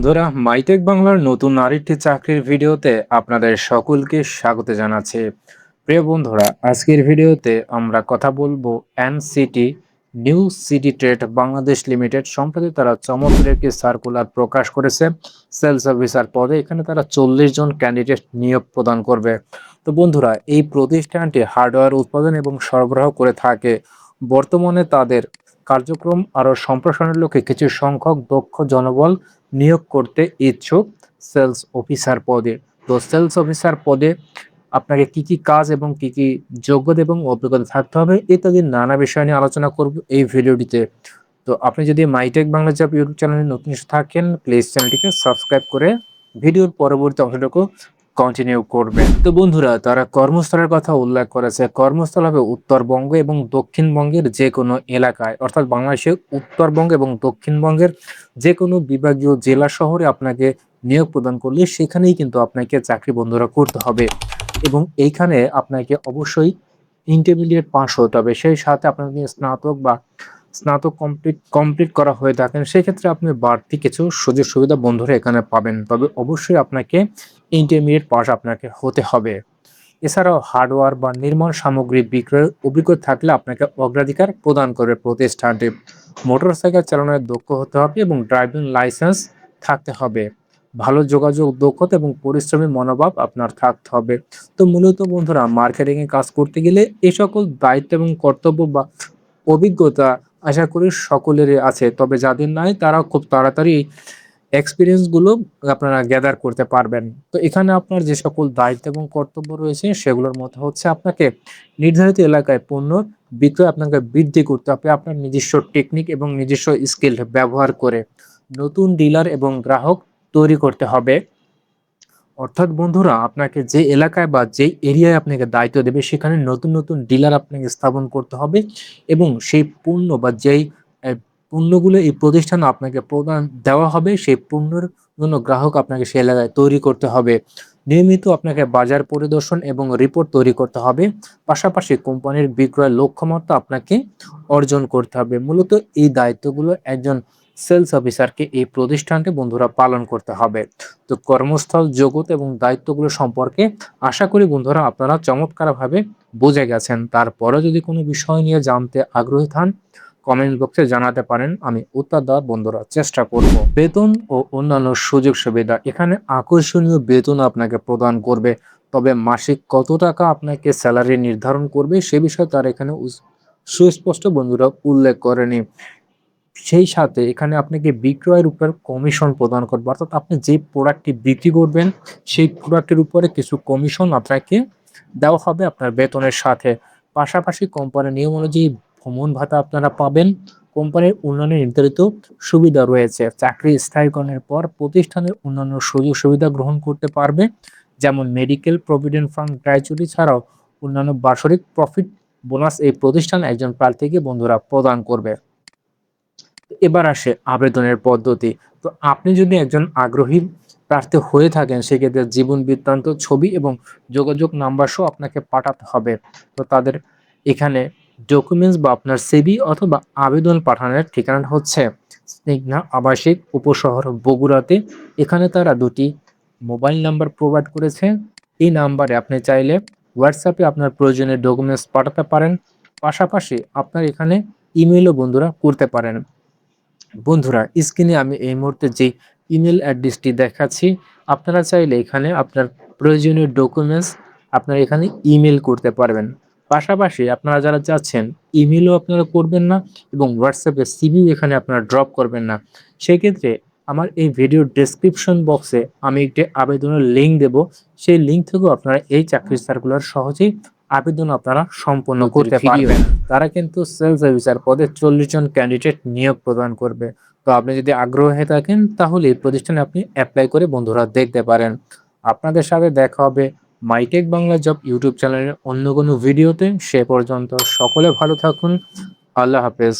বন্ধুরা, মাইটেক বাংলার নতুন আরেকটি চাকরির ভিডিওতে আপনাদের সকলকে স্বাগত জানাচ্ছি। প্রিয় বন্ধুরা, আজকের ভিডিওতে আমরা কথা বলবো NCT new city trade Bangladesh limited. সম্প্রতি তারা চমৎকার একটি সার্কুলার প্রকাশ করেছে সেলস অফিসার পদে। এখানে তারা 40 জন ক্যান্ডিডেট নিয়োগ প্রদান করবে। তো বন্ধুরা, এই প্রতিষ্ঠানটি হার্ডওয়্যার উৎপাদন এবং সরবরাহ করে থাকে। বর্তমানে তাদের কার্যক্রম আরও সম্প্রসারণের লক্ষ্যে কিছু সংখ্যক দক্ষ জনবল নিয়োগ করতে ইচ্ছুক সেলস অফিসার পদে। তো সেলস অফিসার পদে আপনাকে কি কি কাজ এবং কি কি যোগ্যতা এবং অভিজ্ঞতা থাকতে হবে ইত্যাদি নানা বিষয় নিয়ে আলোচনা করব এই ভিডিওটিতে। তো আপনি যদি মাইটেক বাংলা জব ইউটিউব চ্যানেলে নতুন থাকেন, প্লিজ চ্যানেলটিকে সাবস্ক্রাইব করে ভিডিওর পরবর্তী অংশটুকু কন্টিনিউ করবেন। তো বন্ধুরা, তারা কর্মস্থলের কথা উল্লেখ করেছে। কর্মস্থল হবে উত্তরবঙ্গ এবং দক্ষিণবঙ্গের যে কোনো এলাকায়, অর্থাৎ বাংলাদেশের উত্তরবঙ্গ এবং দক্ষিণবঙ্গের যে কোনো বিভাগীয় জেলা শহরে আপনাকে নিয়োগ প্রদান করলে সেখানেই কিন্তু আপনাকে চাকরি বন্ধুরা করতে হবে। এবং এইখানে আপনাকে অবশ্যই ইন্টারমিডিয়েট পাস হতে হবে। সেই সাথে আপনাকে স্নাতক বা স্নাতক কমপ্লিট করা হয়ে থাকেন, সেক্ষেত্রে আপনি বাড়তি কিছু সুযোগ সুবিধা বন্ধুরা এখানে পাবেন। তবে অবশ্যই আপনাকে ইন্টারমিডিয়েট পাস আপনাকে হতে হবে। এছাড়াও হার্ডওয়্যার বা নির্মাণ সামগ্রী বিক্রয়ের অভিজ্ঞতা থাকলে আপনাকে অগ্রাধিকার প্রদান করবে প্রতিষ্ঠানটি। মোটরসাইকেল চালানোর দক্ষ হতে হবে এবং ড্রাইভিং লাইসেন্স থাকতে হবে। ভালো যোগাযোগ দক্ষতা এবং পরিশ্রমী মনোভাব আপনার থাকতে হবে। তো মূলত বন্ধুরা, মার্কেটিং এ কাজ করতে গেলে এই সকল দায়িত্ব এবং কর্তব্য বা অভিজ্ঞতা আশা করি সকলেরই আছে। তবে যাদের নাই তারা খুব তাড়াতাড়ি এক্সপেরিয়েন্স গুলো আপনারা গ্যাদার করতে পারবেন। তো এখানে আপনার যে সকল দায়িত্ব এবং কর্তব্য রয়েছে সেগুলোর মধ্যে হচ্ছে আপনাকে নির্ধারিত এলাকায় পণ্য বিক্রয় আপনাকে বৃদ্ধি করতে হবে আপনার নিজস্ব টেকনিক এবং নিজস্ব স্কিল ব্যবহার করে। নতুন ডিলার এবং গ্রাহক তৈরি করতে হবে। অর্থাৎ বন্ধুরা, আপনাকে যে এলাকায় বা যেই এরিয়ায় আপনাকে দায়িত্ব দেবে সেখানে নতুন নতুন ডিলার আপনাকে স্থাপন করতে হবে এবং সেই পণ্য বা যেই পণ্যগুলো এই প্রতিষ্ঠান আপনাকে প্রদান দেওয়া হবে সেই পণ্যের জন্য গ্রাহক আপনাকে সেই এলাকায় তৈরি করতে হবে। নিয়মিত আপনাকে বাজার পরিদর্শন এবং রিপোর্ট তৈরি করতে হবে। পাশাপাশি কোম্পানির বিক্রয়ের লক্ষ্যমাত্রা আপনাকে অর্জন করতে হবে। মূলত এই দায়িত্বগুলো একজন সেলস অফিসারকে এই প্রতিষ্ঠানটি বন্ধুরা পালন করতে হবে। তো কর্মস্থল জগৎ এবং দায়িত্বগুলো সম্পর্কে আশা করি বন্ধুরা আপনারা চমৎকারভাবে বুঝে গেছেন। তারপরে যদি কোনো বিষয় নিয়ে জানতে আগ্রহী থান, কমেন্ট বক্সে জানাতে পারেন, আমি উত্তর দেওয়ার বন্ধুরা চেষ্টা করব। বেতন ও অন্যান্য সুযোগ সুবিধা, এখানে আকর্ষণীয় বেতন আপনাকে প্রদান করবে। তবে মাসিক কত টাকা আপনাকে স্যালারি নির্ধারণ করবে সে বিষয়ে তার এখানে সুস্পষ্ট বন্ধুরা উল্লেখ করেনি। সেই সাথে এখানে আপনাকে বিক্রয়ের উপর কমিশন প্রদান করবে, অর্থাৎ আপনি যে প্রোডাক্টটি বিক্রি করবেন সেই প্রোডাক্টের উপরে কিছু কমিশন আপনাকে দেওয়া হবে আপনার বেতনের সাথে। পাশাপাশি কোম্পানির নিয়ম অনুযায়ী ভ্রমণ ভাতা আপনারা পাবেন। কোম্পানির উন্নয়নের নির্ধারিত সুবিধা রয়েছে। চাকরি স্থায়ীকরণের পর প্রতিষ্ঠানের অন্যান্য সুযোগ সুবিধা গ্রহণ করতে পারবে, যেমন মেডিকেল, প্রভিডেন্ট ফান্ড, গ্র্যাচুইটি ছাড়াও অন্যান্য বার্ষিক প্রফিট বোনাস এই প্রতিষ্ঠান একজন প্রার্থীকে বন্ধুরা প্রদান করবে। এবার আসে আবেদনের পদ্ধতি। তো আপনি যদি একজন আগ্রহী প্রার্থী হয়ে থাকেন সেক্ষেত্রে জীবন বৃত্তান্ত, ছবি এবং যোগাযোগ নাম্বার সহ আপনাকে পাঠাতে হবে। তো তাদের এখানে ডকুমেন্টস বা আপনার সিভি অথবা আবেদন পাঠানোর ঠিকানা হচ্ছে স্নিগ্ধা আবাসিক উপশহর বগুড়াতে। এখানে তারা দুটি মোবাইল নাম্বার প্রোভাইড করেছে। এই নাম্বারে আপনি চাইলে হোয়াটসঅ্যাপে আপনার প্রয়োজনীয় ডকুমেন্টস পাঠাতে পারেন। পাশাপাশি আপনার এখানে ইমেলও বন্ধুরা করতে পারেন। বন্ধুরা, স্ক্রিনে আমি এই মুহূর্তে যে ইমেল অ্যাড্রেসটি দেখাচ্ছি, আপনারা চাইলে এখানে আপনার প্রয়োজনীয় ডকুমেন্টস আপনারা এখানে ইমেল করতে পারবেন। পাশাপাশি আপনারা যারা চাচ্ছেন ইমেলও আপনারা করবেন না এবং হোয়াটসঅ্যাপে সিভিও এখানে আপনারা ড্রপ করবেন না, সেক্ষেত্রে আমার এই ভিডিওর ডেসক্রিপশন বক্সে আমি একটি আবেদনের লিঙ্ক দেব। সেই লিঙ্ক থেকেও আপনারা এই চাকরির সার্কুলার সহজেই আবেদন আপনারা সম্পন্ন করতে পারবেন। তারা কিন্তু সেলস অফিসার পদে 40 জন ক্যান্ডিডেট নিয়োগ প্রদান করবে। তো আপনি যদি আগ্রহ হয়ে থাকেন তাহলে এই প্রতিষ্ঠানে আপনি অ্যাপ্লাই করে বন্ধুরা দেখতে পারেন। আপনাদের সাথে দেখা হবে মাইটেক বাংলা জব ইউটিউব চ্যানেলের অন্য কোনো ভিডিওতে। সে পর্যন্ত সকলে ভালো থাকুন। আল্লাহ হাফেজ।